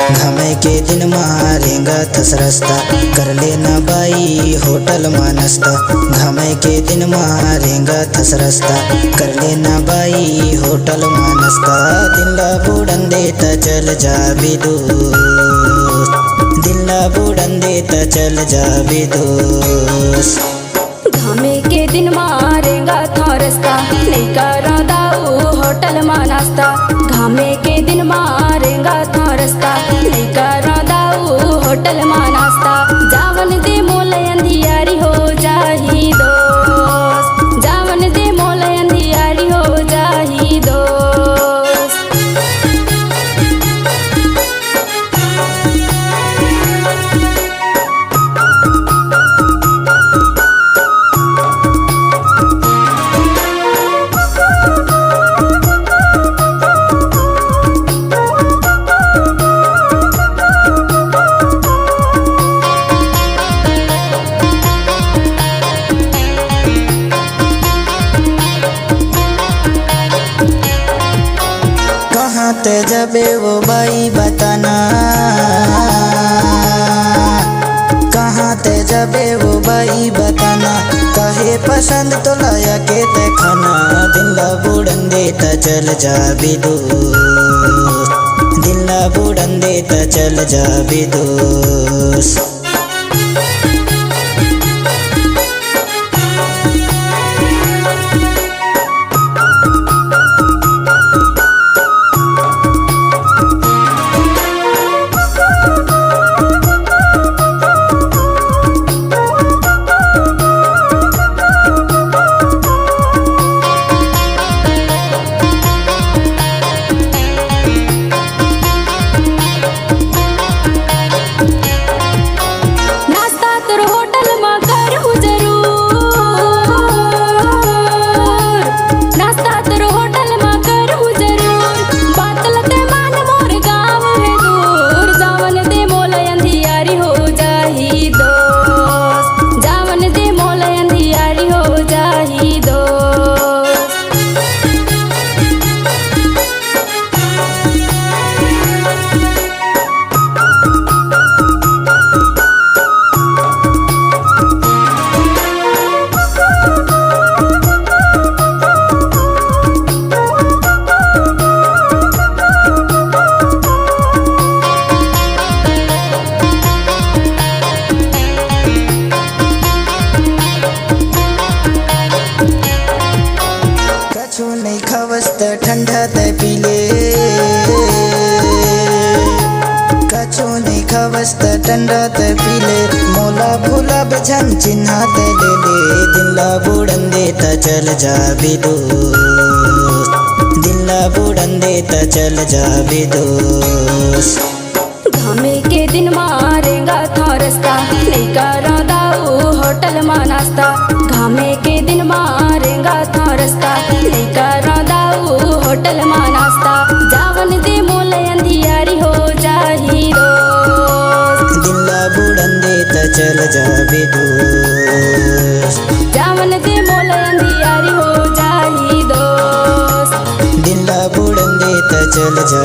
घमे के दिन मारेंगा थस रास्ता, कर लेना बाई होटल मानस्ता। घमे के दिन मारेंगा थस रास्ता, कर लेना बाई होटल मानस्ता। दिल्ला बुड़न देता चल जा दोस्त, दिल्ला बुड़न देता चल जा दोस्त। घमे के दिन मारेंगा था रास्ता, नहीं करा दाऊ होटल मानस्ता। घमे के दिन मारेंगा था रास्ता, नहीं करा दाऊ होटल मानस्ता। जावन दे मोल अंधियारी हो जाही दोस्त, जावन दे मोल अंधियारी हो जाही दोस्त। कहाँ ते जबे वो बाई बताना, कहाँ ते जबे वो बाई बताना। कहे पसंद तो लाया के ते खाना, दिल्ला बुड़न देता चल जा दोस्त, दिल्ला बुड़न देता चल जा दोस्त। ठंडा ते पीले, कछु नहीं खवस ते ठंडा ते पीले। मोला भूला बझन चिन्हा ते ले ले, दिल्ला बुड़न देता चल जा दोस्त, दिल्ला बुड़न देता चल जा दोस्त। घमे के दिन मारेंगा था रास्ता, नहीं करा दाऊ होटल मानस्ता। घमे के दिन मारेंगा था रास्ता, नहीं करा दाऊ होटल मानस्ता। जावन दे मोल अंधियारी हो जाही दोस्त, दिल्ला बुड़न देता चल जा दोस्त, जावन दे मोल अंधियारी हो जाही दोस्त, दिल्ला बुड़न देता चल जा